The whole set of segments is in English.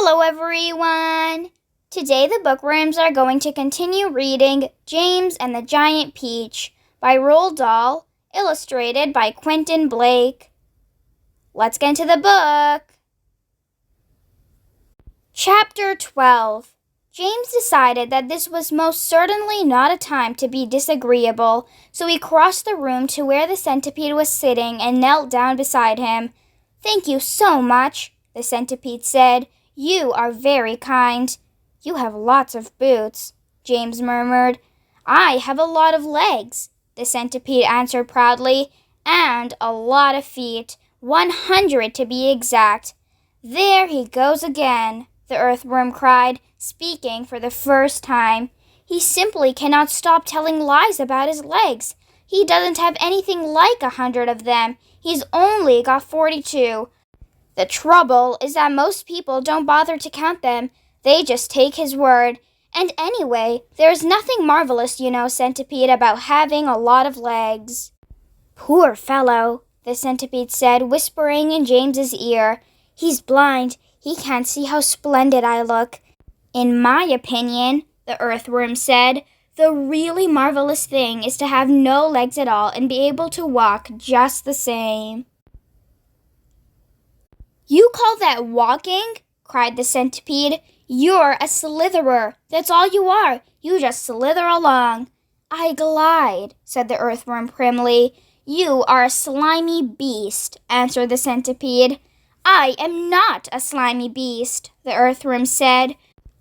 Hello everyone! Today the Bookworms are going to continue reading James and the Giant Peach by Roald Dahl, illustrated by Quentin Blake. Let's get into the book! Chapter 12. James decided that this was most certainly not a time to be disagreeable, so he crossed the room to where the centipede was sitting and knelt down beside him. "Thank you so much," the centipede said. "You are very kind." "You have lots of boots," James murmured. "I have a lot of legs," the centipede answered proudly, "and a lot of feet, 100 to be exact." "There he goes again," the earthworm cried, speaking for the first time. "He simply cannot stop telling lies about his legs. He doesn't have anything like 100 of them. He's only got 42. The trouble is that most people don't bother to count them. They just take his word. And anyway, there's nothing marvelous, Centipede, about having a lot of legs." "Poor fellow," the centipede said, whispering in James's ear. "He's blind. He can't see how splendid I look." "In my opinion," the earthworm said, "the really marvelous thing is to have no legs at all and be able to walk just the same." "You call that walking?" cried the centipede. "You're a slitherer. That's all you are. You just slither along." "I glide," said the earthworm primly. "You are a slimy beast," answered the centipede. "I am not a slimy beast," the earthworm said.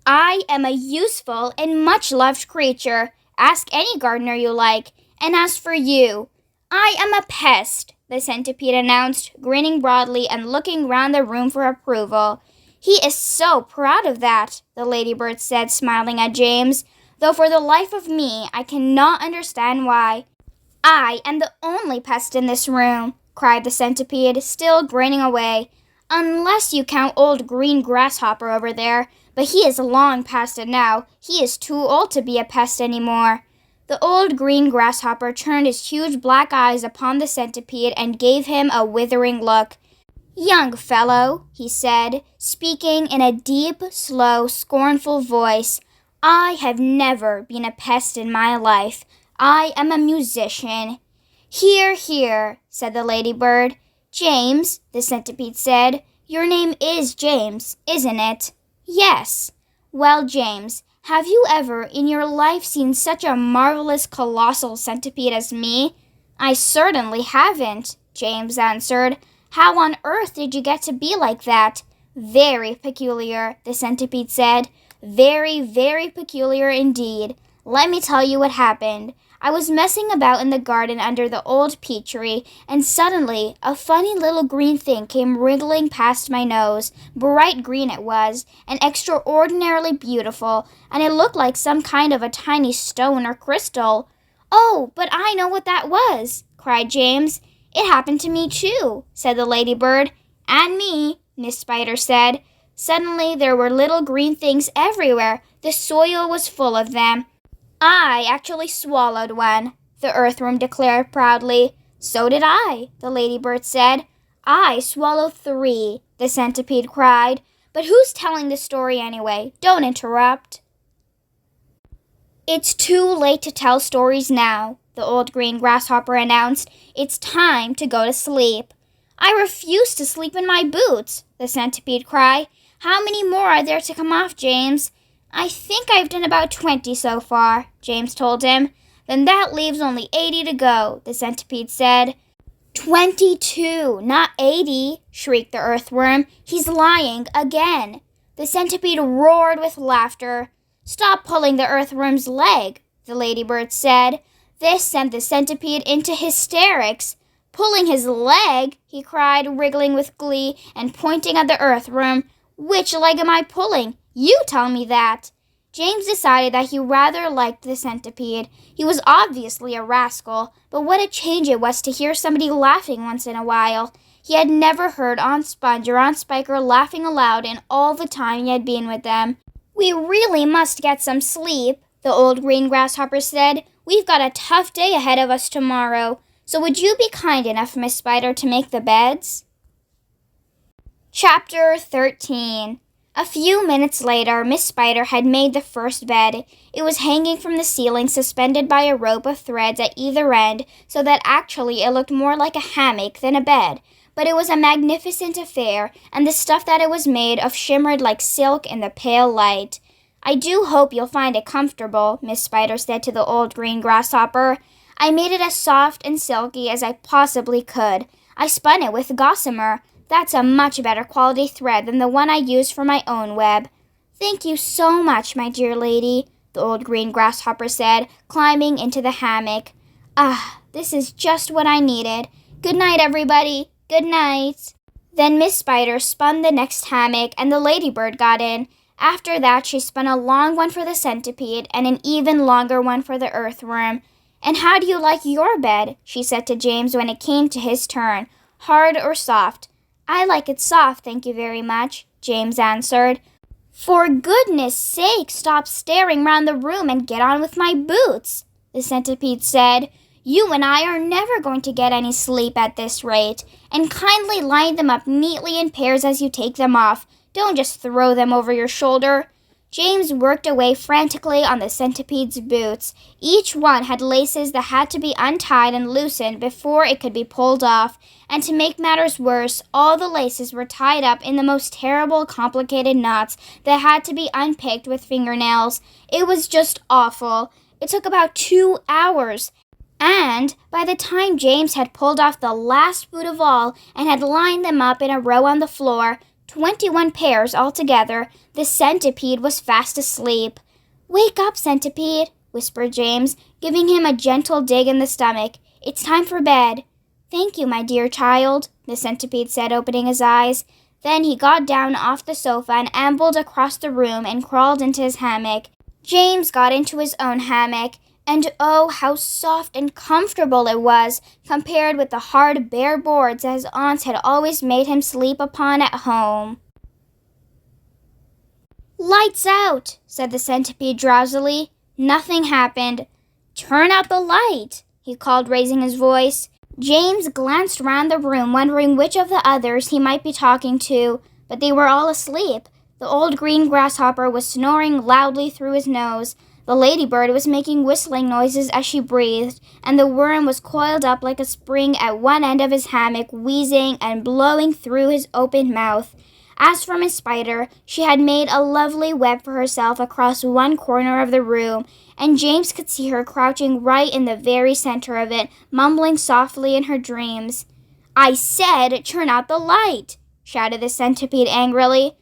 "I am a useful and much-loved creature. Ask any gardener you like. And as for you, I am a pest," the centipede announced, grinning broadly and looking round the room for approval. "He is so proud of that," the ladybird said, smiling at James, "though for the life of me I cannot understand why." "I am the only pest in this room," cried the centipede, still grinning away, "unless you count old green grasshopper over there, but he is long past it now. He is too old to be a pest anymore." The old green grasshopper turned his huge black eyes upon the centipede and gave him a withering look. "Young fellow," he said, speaking in a deep, slow, scornful voice, "I have never been a pest in my life. I am a musician." "Hear, hear," said the ladybird. "James," the centipede said, "your name is James, isn't it?" "Yes." "Well, James, have you ever in your life seen such a marvelous, colossal centipede as me?" "I certainly haven't," James answered. "How on earth did you get to be like that?" "Very peculiar," the centipede said. "Very, very peculiar indeed. Let me tell you what happened. I was messing about in the garden under the old peach tree, and suddenly a funny little green thing came wriggling past my nose. Bright green it was, and extraordinarily beautiful, and it looked like some kind of a tiny stone or crystal." "Oh, but I know what that was," cried James. "It happened to me too," said the ladybird. "And me," Miss Spider said. "Suddenly there were little green things everywhere. The soil was full of them." "I actually swallowed one," the earthworm declared proudly. "So did I," the ladybird said. "I swallowed 3, the centipede cried. "But who's telling the story anyway? Don't interrupt." "It's too late to tell stories now," the old green grasshopper announced. "It's time to go to sleep." "I refuse to sleep in my boots," the centipede cried. "How many more are there to come off, James?" "I think I've done about 20 so far," James told him. "Then that leaves only 80 to go," the centipede said. 22, not 80, shrieked the earthworm. "He's lying again." The centipede roared with laughter. "Stop pulling the earthworm's leg," the ladybird said. This sent the centipede into hysterics. "Pulling his leg?" he cried, wriggling with glee and pointing at the earthworm. "Which leg am I pulling? You tell me that." James decided that he rather liked the centipede. He was obviously a rascal, but what a change it was to hear somebody laughing once in a while. He had never heard Aunt Sponge or Aunt Spiker laughing aloud in all the time he had been with them. "We really must get some sleep," the old green grasshopper said. "We've got a tough day ahead of us tomorrow. So would you be kind enough, Miss Spider, to make the beds?" Chapter 13. A few minutes later, Miss Spider had made the first bed. It was hanging from the ceiling, suspended by a rope of threads at either end, so that actually it looked more like a hammock than a bed. But it was a magnificent affair, and the stuff that it was made of shimmered like silk in the pale light. "I do hope you'll find it comfortable," Miss Spider said to the old green grasshopper. "I made it as soft and silky as I possibly could. I spun it with gossamer. That's a much better quality thread than the one I used for my own web." "Thank you so much, my dear lady," the old green grasshopper said, climbing into the hammock. "Ah, this is just what I needed. Good night, everybody. Good night." Then Miss Spider spun the next hammock, and the ladybird got in. After that, she spun a long one for the centipede and an even longer one for the earthworm. "And how do you like your bed?" she said to James when it came to his turn. "Hard or soft?" "I like it soft, thank you very much," James answered. "For goodness sake, stop staring round the room and get on with my boots," the centipede said. "You and I are never going to get any sleep at this rate. And kindly line them up neatly in pairs as you take them off. Don't just throw them over your shoulder." James worked away frantically on the centipede's boots. Each one had laces that had to be untied and loosened before it could be pulled off. And to make matters worse, all the laces were tied up in the most terrible, complicated knots that had to be unpicked with fingernails. It was just awful. It took about 2 hours. And by the time James had pulled off the last boot of all and had lined them up in a row on the floor, 21 pairs altogether, the centipede was fast asleep. "Wake up, centipede," whispered James, giving him a gentle dig in the stomach. "It's time for bed." "Thank you, my dear child," the centipede said, opening his eyes. Then he got down off the sofa and ambled across the room and crawled into his hammock. James got into his own hammock, and oh, how soft and comfortable it was, compared with the hard bare boards that his aunts had always made him sleep upon at home. "Lights out," said the centipede drowsily. Nothing happened. "Turn out the light," he called, raising his voice. James glanced round the room, wondering which of the others he might be talking to, but they were all asleep. The old green grasshopper was snoring loudly through his nose. The ladybird was making whistling noises as she breathed, and the worm was coiled up like a spring at one end of his hammock, wheezing and blowing through his open mouth. As for Miss Spider, she had made a lovely web for herself across one corner of the room, and James could see her crouching right in the very center of it, mumbling softly in her dreams. "I said, turn out the light," shouted the centipede angrily.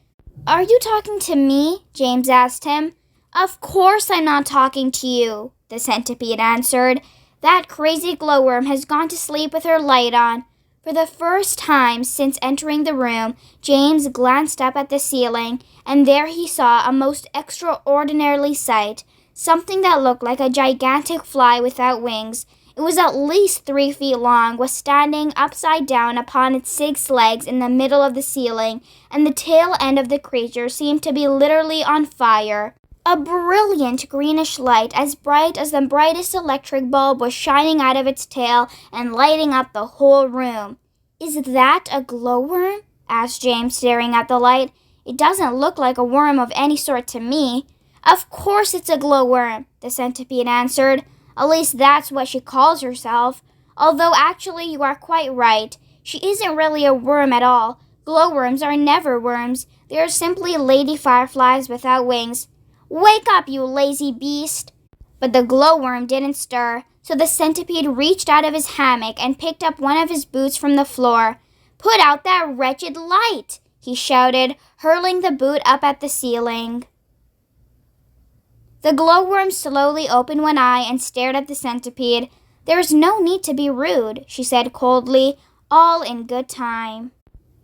"Are you talking to me?" James asked him. "Of course I'm not talking to you," the centipede answered. "That crazy glowworm has gone to sleep with her light on." For the first time since entering the room, James glanced up at the ceiling, and there he saw a most extraordinary sight. Something that looked like a gigantic fly without wings. It was at least 3 feet long, was standing upside down upon its 6 legs in the middle of the ceiling, and the tail end of the creature seemed to be literally on fire. A brilliant greenish light, as bright as the brightest electric bulb, was shining out of its tail and lighting up the whole room. "Is that a glowworm?" asked James, staring at the light. "It doesn't look like a worm of any sort to me." "Of course it's a glowworm," the centipede answered. "At least that's what she calls herself. Although actually you are quite right. She isn't really a worm at all. Glowworms are never worms. They are simply lady fireflies without wings. Wake up, you lazy beast!" But the glowworm didn't stir, so the centipede reached out of his hammock and picked up one of his boots from the floor. "Put out that wretched light!" he shouted, hurling the boot up at the ceiling. The glowworm slowly opened one eye and stared at the centipede. "There's no need to be rude," she said coldly, "all in good time."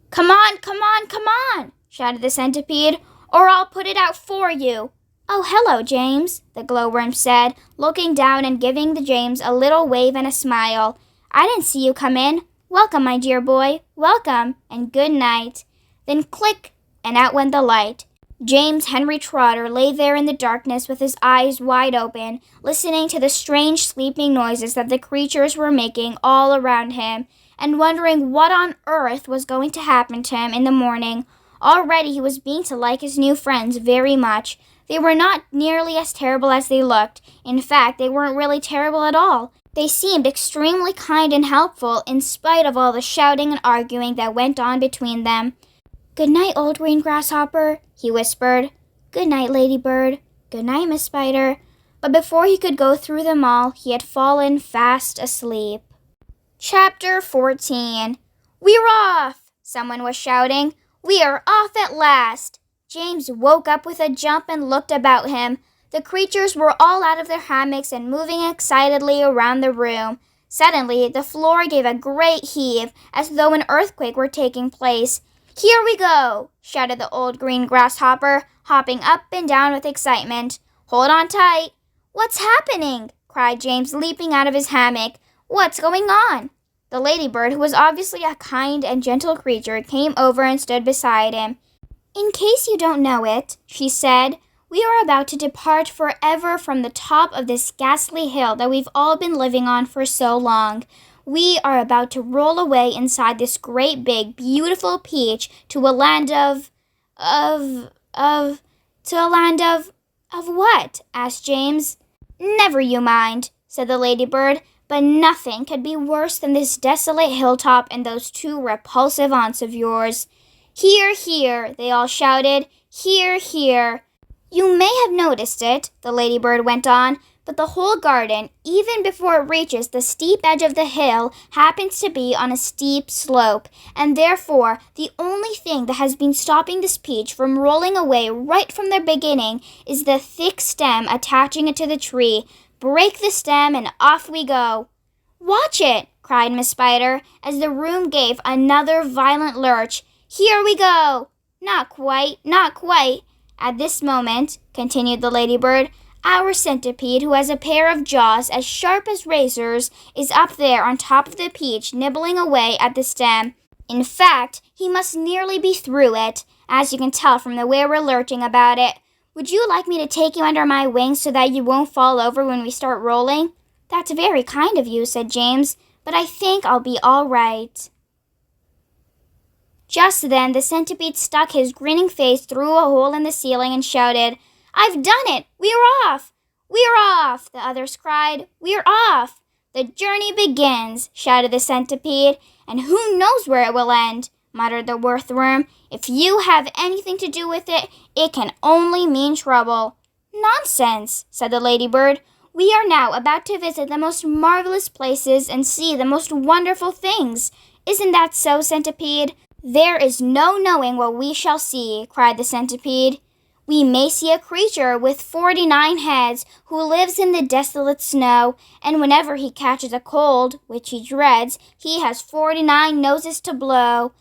"Come on, come on, come on!" shouted the centipede, "or I'll put it out for you." "Oh, hello, James," the glowworm said, looking down and giving the James a little wave and a smile. "I didn't see you come in. Welcome, my dear boy, welcome, and good night." Then click, and out went the light. James Henry Trotter lay there in the darkness with his eyes wide open, listening to the strange sleeping noises that the creatures were making all around him, and wondering what on earth was going to happen to him in the morning. Already he was beginning to like his new friends very much. They were not nearly as terrible as they looked. In fact, they weren't really terrible at all. They seemed extremely kind and helpful in spite of all the shouting and arguing that went on between them. "Good night, old green grasshopper," he whispered. "Good night, ladybird. Good night, Miss Spider." But before he could go through them all, he had fallen fast asleep. Chapter 14. "We're off!" someone was shouting. "We are off at last!" James woke up with a jump and looked about him. The creatures were all out of their hammocks and moving excitedly around the room. Suddenly, the floor gave a great heave, as though an earthquake were taking place. "Here we go!" shouted the old green grasshopper, hopping up and down with excitement. "Hold on tight." "What's happening?" cried James, leaping out of his hammock. "What's going on?" The ladybird, who was obviously a kind and gentle creature, came over and stood beside him. "In case you don't know it," she said, "we are about to depart forever from the top of this ghastly hill that we've all been living on for so long. We are about to roll away inside this great big, beautiful peach to a land of what?" asked James. "Never you mind," said the ladybird, "but nothing could be worse than this desolate hilltop and those two repulsive aunts of yours." "Hear, hear," they all shouted. "Hear, hear." "You may have noticed it," the ladybird went on, "but the whole garden, even before it reaches the steep edge of the hill, happens to be on a steep slope, and therefore the only thing that has been stopping this peach from rolling away right from the beginning is the thick stem attaching it to the tree. Break the stem and off we go." "Watch it!" cried Miss Spider, as the room gave another violent lurch. "Here we go!" "Not quite, not quite." "At this moment," continued the ladybird, "our centipede, who has a pair of jaws as sharp as razors, is up there on top of the peach, nibbling away at the stem. In fact, he must nearly be through it, as you can tell from the way we're lurching about it. Would you like me to take you under my wings so that you won't fall over when we start rolling?" "That's very kind of you," said James, "but I think I'll be all right." Just then, the centipede stuck his grinning face through a hole in the ceiling and shouted, "I've done it! We're off!" "We're off!" the others cried. "We're off!" "The journey begins," shouted the centipede, "and who knows where it will end," muttered the earthworm. "If you have anything to do with it, it can only mean trouble." "Nonsense," said the ladybird. "We are now about to visit the most marvelous places and see the most wonderful things. Isn't that so, centipede?" "There is no knowing what we shall see," cried the centipede. "We may see a creature with 49 heads who lives in the desolate snow, and whenever he catches a cold, which he dreads, he has 49 noses to blow.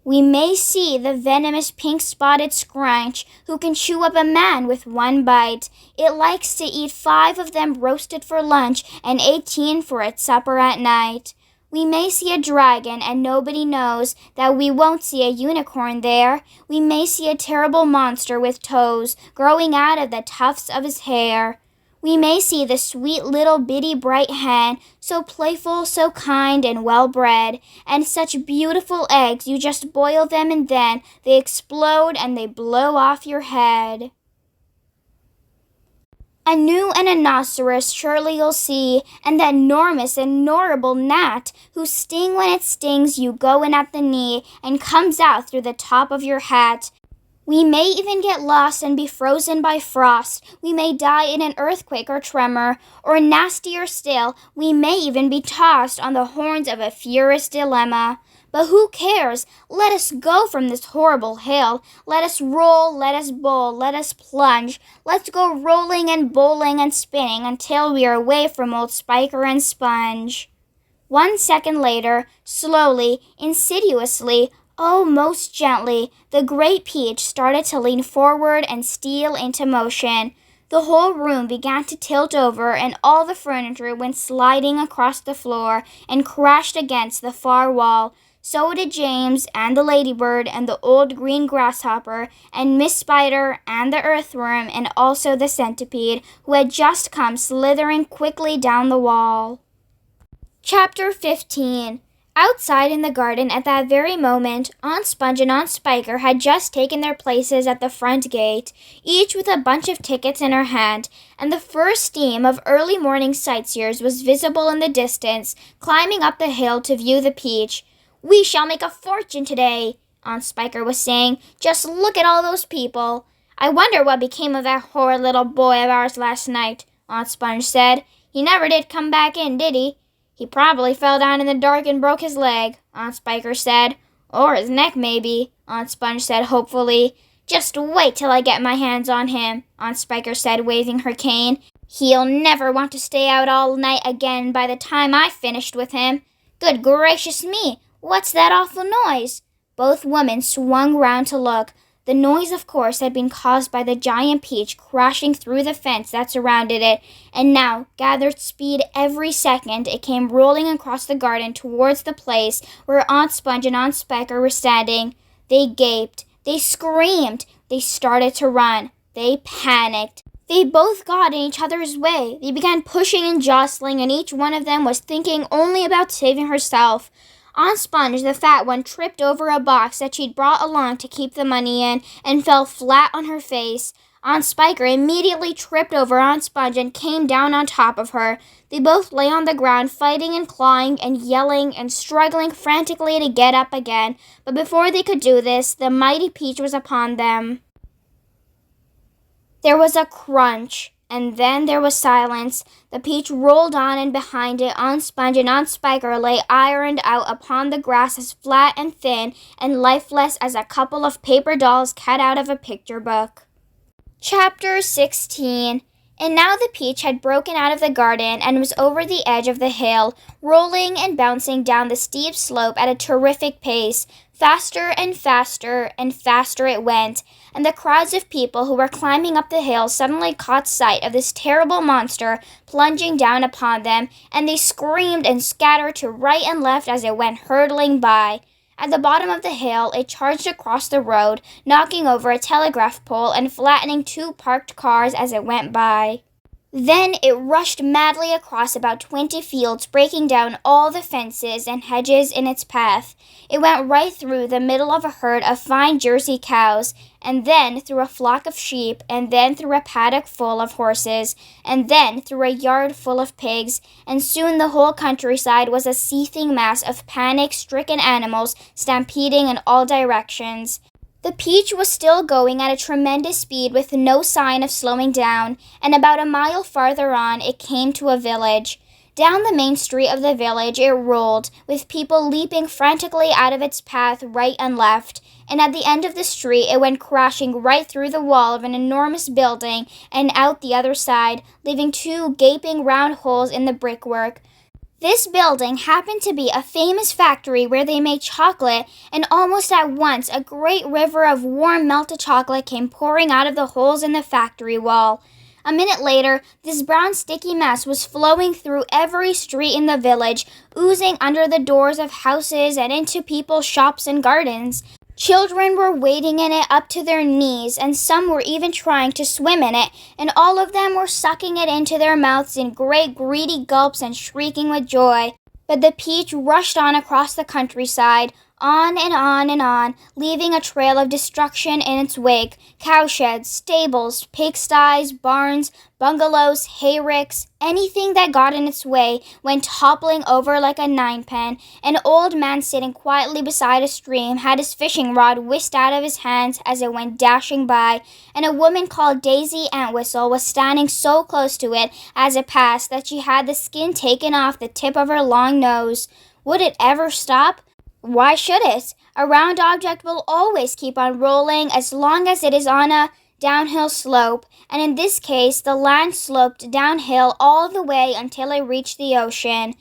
We may see the venomous pink-spotted scrunch who can chew up a man with one bite. It likes to eat 5 of them roasted for lunch and 18 for its supper at night. We may see a dragon, and nobody knows that we won't see a unicorn there. We may see a terrible monster with toes growing out of the tufts of his hair. We may see the sweet little bitty bright hen, so playful, so kind, and well-bred, and such beautiful eggs you just boil them and then they explode and they blow off your head. A gnu and a rhinoceros surely you'll see, and that enormous and horrible gnat, whose sting when it stings you go in at the knee and comes out through the top of your hat. We may even get lost and be frozen by frost. We may die in an earthquake or tremor, or nastier still, we may even be tossed on the horns of a furious dilemma. But who cares? Let us go from this horrible hill. Let us roll, let us bowl, let us plunge. Let's go rolling and bowling and spinning until we are away from old Spiker and Sponge. 1 second later, slowly, insidiously, oh, most gently, the great peach started to lean forward and steal into motion. The whole room began to tilt over, and all the furniture went sliding across the floor and crashed against the far wall. So did James and the ladybird and the old green grasshopper and Miss Spider and the earthworm and also the centipede, who had just come slithering quickly down the wall. Chapter 15. Outside in the garden at that very moment, Aunt Sponge and Aunt Spiker had just taken their places at the front gate, each with a bunch of tickets in her hand, and the first team of early morning sightseers was visible in the distance, climbing up the hill to view the peach. "We shall make a fortune today," Aunt Spiker was saying. "Just look at all those people." "I wonder what became of that horrid little boy of ours last night," Aunt Sponge said. "He never did come back in, did he?" "He probably fell down in the dark and broke his leg," Aunt Spiker said. "Or his neck, maybe," Aunt Sponge said hopefully. "Just wait till I get my hands on him," Aunt Spiker said, waving her cane. "He'll never want to stay out all night again by the time I've finished with him. Good gracious me, what's that awful noise?" Both women swung round to look. The noise, of course, had been caused by the giant peach crashing through the fence that surrounded it, and now, gathered speed every second, it came rolling across the garden towards the place where Aunt Sponge and Aunt Spiker were standing. They gaped. They screamed. They started to run. They panicked. They both got in each other's way. They began pushing and jostling, and each one of them was thinking only about saving herself. Aunt Sponge, the fat one, tripped over a box that she'd brought along to keep the money in and fell flat on her face. Aunt Spiker immediately tripped over Aunt Sponge and came down on top of her. They both lay on the ground, fighting and clawing and yelling and struggling frantically to get up again. But before they could do this, the mighty peach was upon them. There was a crunch, and then there was silence. The peach rolled on, and behind it, Aunt Sponge and Aunt Spiker lay ironed out upon the grass as flat and thin and lifeless as a couple of paper dolls cut out of a picture book. Chapter 16. And now the peach had broken out of the garden and was over the edge of the hill, rolling and bouncing down the steep slope at a terrific pace. Faster and faster and faster it went, and the crowds of people who were climbing up the hill suddenly caught sight of this terrible monster plunging down upon them, and they screamed and scattered to right and left as it went hurtling by. At the bottom of the hill, it charged across the road, knocking over a telegraph pole and flattening 2 parked cars as it went by. Then it rushed madly across about 20 fields, breaking down all the fences and hedges in its path. It went right through the middle of a herd of fine Jersey cows, and then through a flock of sheep, and then through a paddock full of horses, and then through a yard full of pigs, and soon the whole countryside was a seething mass of panic-stricken animals stampeding in all directions. The peach was still going at a tremendous speed with no sign of slowing down, and about a mile farther on it came to a village. Down the main street of the village it rolled, with people leaping frantically out of its path right and left, and at the end of the street it went crashing right through the wall of an enormous building and out the other side, leaving 2 gaping round holes in the brickwork. This building happened to be a famous factory where they made chocolate, and almost at once a great river of warm melted chocolate came pouring out of the holes in the factory wall. A minute later, this brown sticky mass was flowing through every street in the village, oozing under the doors of houses and into people's shops and gardens. Children were wading in it up to their knees, and some were even trying to swim in it, and all of them were sucking it into their mouths in great greedy gulps and shrieking with joy. But the peach rushed on across the countryside, on and on and on, leaving a trail of destruction in its wake. Cowsheds, stables, pigsties, barns, bungalows, hayricks, anything that got in its way went toppling over like a ninepin. An old man sitting quietly beside a stream had his fishing rod whisked out of his hands as it went dashing by, and a woman called Daisy Antwhistle was standing so close to it as it passed that she had the skin taken off the tip of her long nose. Would it ever stop? Why should it? A round object will always keep on rolling as long as it is on a downhill slope, and in this case the land sloped downhill all the way until it reached the ocean.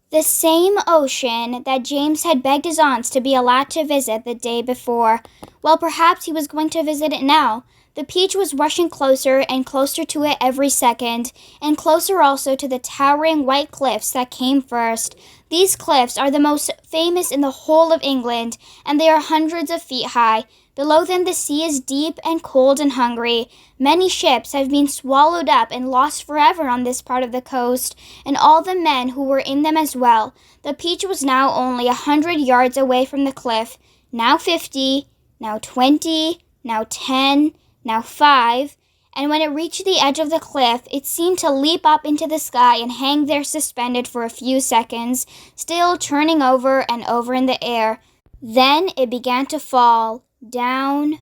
The same ocean that James had begged his aunts to be allowed to visit the day before. Well, perhaps he was going to visit it now. The peach was rushing closer and closer to it every second, and closer also to the towering white cliffs that came first. These cliffs are the most famous in the whole of England, and they are hundreds of feet high. Below them the sea is deep and cold and hungry. Many ships have been swallowed up and lost forever on this part of the coast, and all the men who were in them as well. The peach was now only 100 yards away from the cliff, now 50, now 20, now 10, now 5, and when it reached the edge of the cliff, it seemed to leap up into the sky and hang there suspended for a few seconds, still turning over and over in the air. Then it began to fall, down,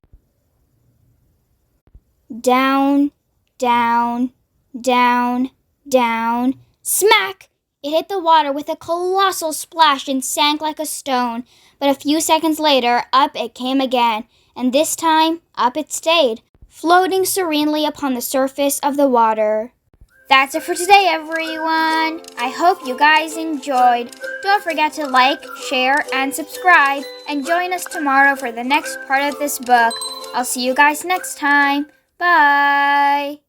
down, down, down, down. Smack! It hit the water with a colossal splash and sank like a stone. But a few seconds later, up it came again, and this time, up it stayed, floating serenely upon the surface of the water. That's it for today, everyone. I hope you guys enjoyed. Don't forget to like, share, and subscribe, and join us tomorrow for the next part of this book. I'll see you guys next time. Bye!